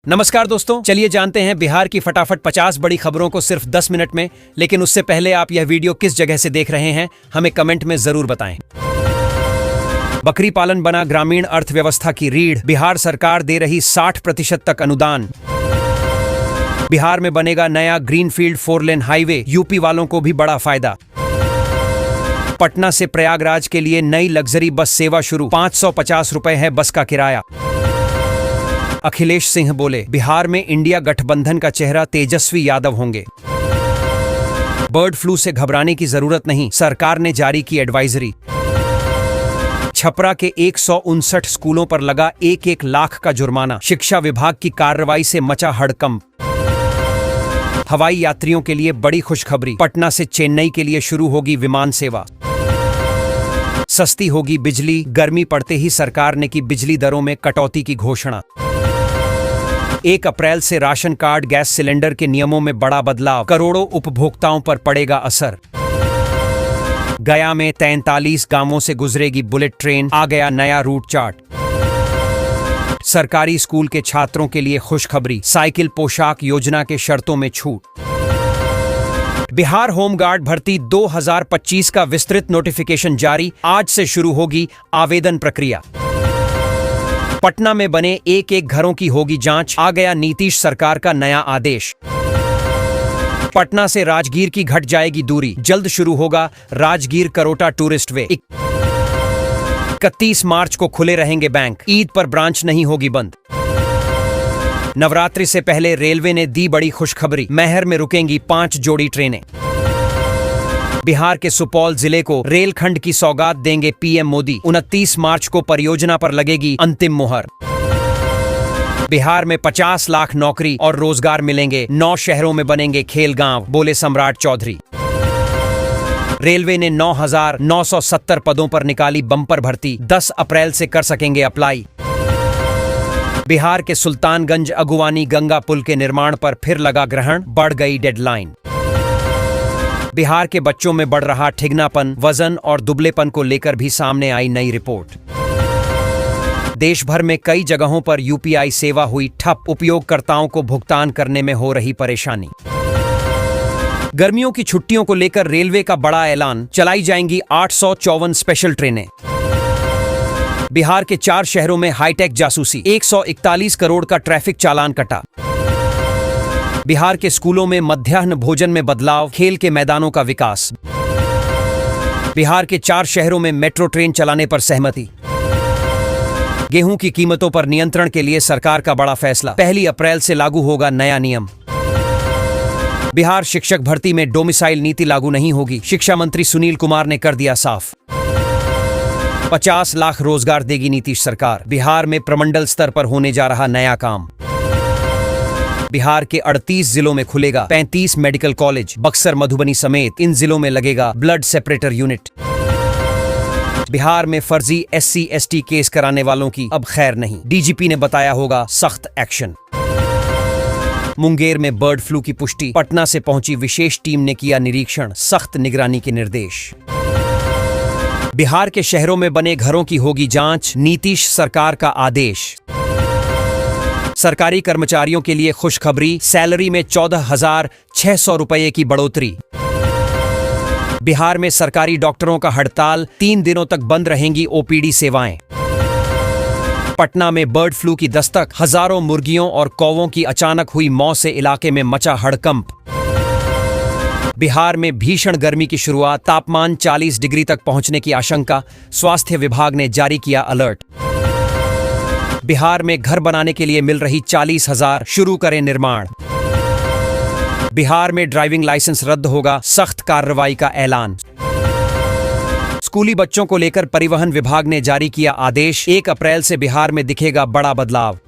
नमस्कार दोस्तों, चलिए जानते हैं बिहार की फटाफट 50 बड़ी खबरों को सिर्फ 10 मिनट में। लेकिन उससे पहले आप यह वीडियो किस जगह से देख रहे हैं हमें कमेंट में जरूर बताएं। बकरी पालन बना ग्रामीण अर्थव्यवस्था की रीढ़, बिहार सरकार दे रही 60% तक अनुदान। बिहार में बनेगा नया ग्रीनफील्ड 4 लेन हाईवे, यूपी वालों को भी बड़ा फायदा। पटना से प्रयागराज के लिए नई लग्जरी बस सेवा शुरू, 550 रुपए है बस का किराया। अखिलेश सिंह बोले, बिहार में इंडिया गठबंधन का चेहरा तेजस्वी यादव होंगे। बर्ड फ्लू से घबराने की जरूरत नहीं, सरकार ने जारी की एडवाइजरी। छपरा के 159 स्कूलों पर लगा 1-1 लाख का जुर्माना, शिक्षा विभाग की कार्रवाई से मचा हड़कंप। हवाई यात्रियों के लिए बड़ी खुशखबरी, पटना से चेन्नई के लिए शुरू होगी विमान सेवा। सस्ती होगी बिजली, गर्मी पड़ते ही सरकार ने की बिजली दरों में कटौती की घोषणा। 1 अप्रैल से राशन कार्ड, गैस सिलेंडर के नियमों में बड़ा बदलाव, करोड़ों उपभोक्ताओं पर पड़ेगा असर। गया में 43 गांवों से गुजरेगी बुलेट ट्रेन, आ गया नया रूट चार्ट। सरकारी स्कूल के छात्रों के लिए खुशखबरी, साइकिल पोशाक योजना के शर्तों में छूट। बिहार होमगार्ड भर्ती 2025 का विस्तृत नोटिफिकेशन जारी, आज से शुरू होगी आवेदन प्रक्रिया। पटना में बने 1-1 घरों की होगी जांच, आ गया नीतीश सरकार का नया आदेश। पटना से राजगीर की घट जाएगी दूरी, जल्द शुरू होगा राजगीर करोटा टूरिस्ट वे। 31 मार्च को खुले रहेंगे बैंक, ईद पर ब्रांच नहीं होगी बंद। नवरात्रि से पहले रेलवे ने दी बड़ी खुशखबरी, मैहर में रुकेंगी 5 जोड़ी ट्रेनें। बिहार के सुपौल जिले को रेलखंड की सौगात देंगे पीएम मोदी, 29 मार्च को परियोजना पर लगेगी अंतिम मुहर। बिहार में 50 लाख नौकरी और रोजगार मिलेंगे, 9 शहरों में बनेंगे खेल गांव, बोले सम्राट चौधरी। रेलवे ने 9,970 पदों पर निकाली बम्पर भर्ती, 10 अप्रैल से कर सकेंगे अप्लाई। बिहार के सुल्तानगंज अगुवानी गंगा पुल के निर्माण पर फिर लगा ग्रहण, बढ़ गई डेडलाइन। बिहार के बच्चों में बढ़ रहा ठिगनापन, वजन और दुबलेपन को लेकर भी सामने आई नई रिपोर्ट। देश भर में कई जगहों पर यूपीआई सेवा हुई ठप, उपयोगकर्ताओं को भुगतान करने में हो रही परेशानी। गर्मियों की छुट्टियों को लेकर रेलवे का बड़ा ऐलान, चलाई जाएंगी 854 स्पेशल ट्रेनें। बिहार के 4 शहरों में हाईटेक जासूसी, 141 करोड़ का ट्रैफिक चालान कटा। बिहार के स्कूलों में मध्याह्न भोजन में बदलाव, खेल के मैदानों का विकास। बिहार के 4 शहरों में मेट्रो ट्रेन चलाने पर सहमति। गेहूं की कीमतों पर नियंत्रण के लिए सरकार का बड़ा फैसला, 1 अप्रैल से लागू होगा नया नियम। बिहार शिक्षक भर्ती में डोमिसाइल नीति लागू नहीं होगी, शिक्षा मंत्री सुनील कुमार ने कर दिया साफ। 50 लाख रोजगार देगी नीतीश सरकार, बिहार में प्रमंडल स्तर पर होने जा रहा नया काम। बिहार के 38 जिलों में खुलेगा 35 मेडिकल कॉलेज, बक्सर, मधुबनी समेत इन जिलों में लगेगा ब्लड सेपरेटर यूनिट। बिहार में फर्जी SC/ST केस कराने वालों की अब खैर नहीं, डीजीपी ने बताया होगा सख्त एक्शन। मुंगेर में बर्ड फ्लू की पुष्टि, पटना से पहुंची विशेष टीम ने किया निरीक्षण, सख्त निगरानी के निर्देश। बिहार के शहरों में बने घरों की होगी जांच, नीतीश सरकार का आदेश। सरकारी कर्मचारियों के लिए खुशखबरी, सैलरी में 14,600 रुपये की बढ़ोतरी। बिहार में सरकारी डॉक्टरों का हड़ताल, 3 दिनों तक बंद रहेंगी OPD सेवाएं। पटना में बर्ड फ्लू की दस्तक, हजारों मुर्गियों और कौवों की अचानक हुई मौत से इलाके में मचा हड़कंप। बिहार में भीषण गर्मी की शुरुआत, तापमान 40 डिग्री तक पहुंचने की आशंका, स्वास्थ्य विभाग ने जारी किया अलर्ट। बिहार में घर बनाने के लिए मिल रही 40,000, शुरू करें निर्माण। बिहार में ड्राइविंग लाइसेंस रद्द होगा, सख्त कार्रवाई का ऐलान। स्कूली बच्चों को लेकर परिवहन विभाग ने जारी किया आदेश, 1 अप्रैल से बिहार में दिखेगा बड़ा बदलाव।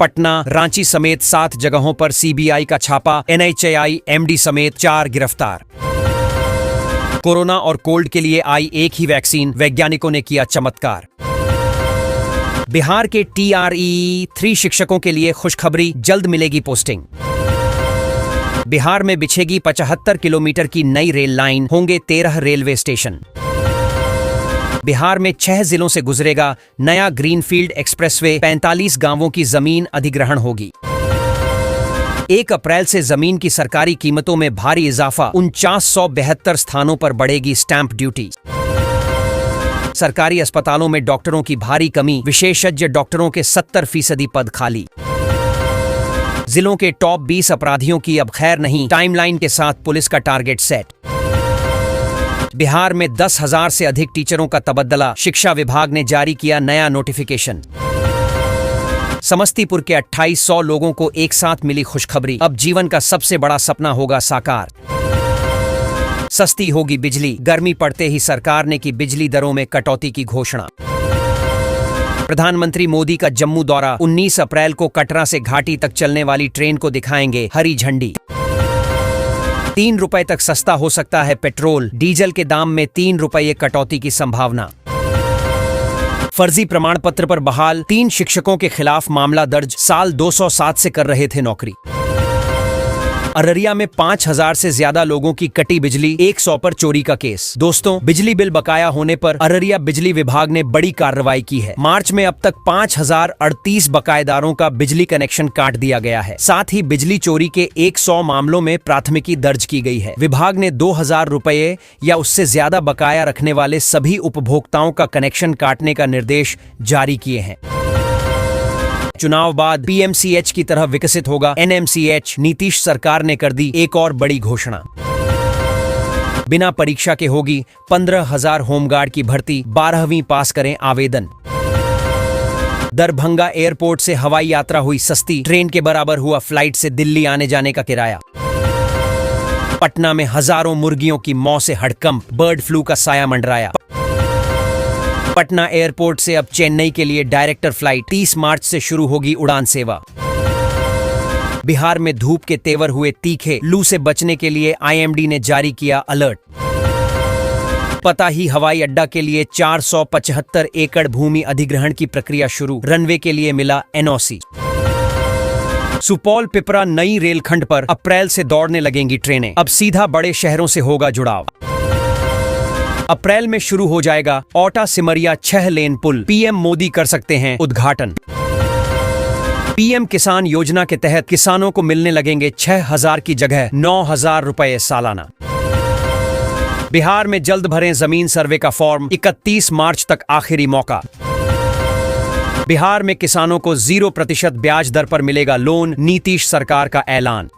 पटना, रांची समेत 7 जगहों पर CBI का छापा, NHAI MD समेत 4 गिरफ्तार। कोरोना और कोल्ड के लिए आई एक ही वैक्सीन, वैज्ञानिकों ने किया चमत्कार। बिहार के TRE-3 शिक्षकों के लिए खुशखबरी, जल्द मिलेगी पोस्टिंग। बिहार में बिछेगी 75 किलोमीटर की नई रेल लाइन, होंगे 13 रेलवे स्टेशन। बिहार में 6 जिलों से गुजरेगा नया ग्रीनफील्ड एक्सप्रेसवे, 45 गांवों की जमीन अधिग्रहण होगी। 1 अप्रैल से जमीन की सरकारी कीमतों में भारी इजाफा, 4972 स्थानों पर बढ़ेगी स्टैंप ड्यूटी। सरकारी अस्पतालों में डॉक्टरों की भारी कमी, विशेषज्ञ डॉक्टरों के 70% पद खाली। जिलों के टॉप 20 अपराधियों की अब खैर नहीं, टाइमलाइन के साथ पुलिस का टारगेट सेट। बिहार में 10,000 से अधिक टीचरों का तबद्दला, शिक्षा विभाग ने जारी किया नया नोटिफिकेशन। समस्तीपुर के 2800 लोगों को एक साथ मिली खुशखबरी, अब जीवन का सबसे बड़ा सपना होगा साकार। सस्ती होगी बिजली, गर्मी पड़ते ही सरकार ने की बिजली दरों में कटौती की घोषणा। प्रधानमंत्री मोदी का जम्मू दौरा, 19 अप्रैल को कटरा से घाटी तक चलने वाली ट्रेन को दिखाएंगे हरी झंडी। 3 रुपए तक सस्ता हो सकता है पेट्रोल, डीजल के दाम में 3 रुपये कटौती की संभावना। फर्जी प्रमाण पत्र पर बहाल 3 शिक्षकों के खिलाफ मामला दर्ज, साल 207 से कर रहे थे नौकरी। अररिया में 5000 से ज्यादा लोगों की कटी बिजली, 100 पर चोरी का केस। दोस्तों, बिजली बिल बकाया होने पर अररिया बिजली विभाग ने बड़ी कार्रवाई की है। मार्च में अब तक 5038 बकायेदारों का बिजली कनेक्शन काट दिया गया है। साथ ही बिजली चोरी के 100 मामलों में प्राथमिकी दर्ज की गई है। विभाग ने 2000 रुपये या उससे ज्यादा बकाया रखने वाले सभी उपभोक्ताओं का कनेक्शन काटने का निर्देश जारी किए हैं। चुनाव बाद पीएमसीएच की तरह विकसित होगा एनएमसीएच, नीतीश सरकार ने कर दी एक और बड़ी घोषणा। बिना परीक्षा के होगी 15,000 होमगार्ड की भर्ती, 12वीं पास करें आवेदन। दरभंगा एयरपोर्ट से हवाई यात्रा हुई सस्ती, ट्रेन के बराबर हुआ फ्लाइट से दिल्ली आने जाने का किराया। पटना में हजारों मुर्गियों की मौत से हड़कंप, बर्ड फ्लू का साया मंडराया। पटना एयरपोर्ट से अब चेन्नई के लिए डायरेक्टर फ्लाइट, 30 मार्च से शुरू होगी उड़ान सेवा। बिहार में धूप के तेवर हुए तीखे, लू से बचने के लिए आईएमडी ने जारी किया अलर्ट। पता ही हवाई अड्डा के लिए 475 एकड़ भूमि अधिग्रहण की प्रक्रिया शुरू, रनवे के लिए मिला एनओसी। सुपौल पिपरा नई रेलखंड पर अप्रैल से दौड़ने लगेंगी ट्रेनें, अब सीधा बड़े शहरों से होगा जुड़ाव। अप्रैल में शुरू हो जाएगा औटा सिमरिया 6 लेन पुल, पीएम मोदी कर सकते हैं उद्घाटन। पीएम किसान योजना के तहत किसानों को मिलने लगेंगे 6000 की जगह 9000 रुपए सालाना। बिहार में जल्द भरें जमीन सर्वे का फॉर्म, 31 मार्च तक आखिरी मौका। बिहार में किसानों को 0% ब्याज दर पर मिलेगा लोन, नीतीश सरकार का ऐलान।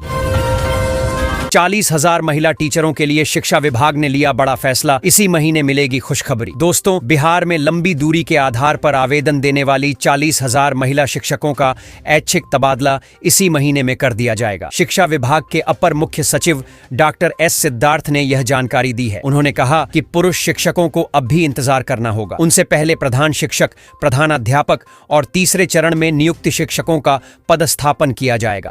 40,000 महिला टीचरों के लिए शिक्षा विभाग ने लिया बड़ा फैसला, इसी महीने मिलेगी खुशखबरी। दोस्तों, बिहार में लंबी दूरी के आधार पर आवेदन देने वाली 40,000 महिला शिक्षकों का ऐच्छिक तबादला इसी महीने में कर दिया जाएगा। शिक्षा विभाग के अपर मुख्य सचिव डॉक्टर एस सिद्धार्थ ने यह जानकारी दी है। उन्होंने कहा कि पुरुष शिक्षकों को अब भी इंतजार करना होगा। उनसे पहले प्रधान शिक्षक, प्रधानाध्यापक और तीसरे चरण में नियुक्त शिक्षकों का पदस्थापन किया जाएगा।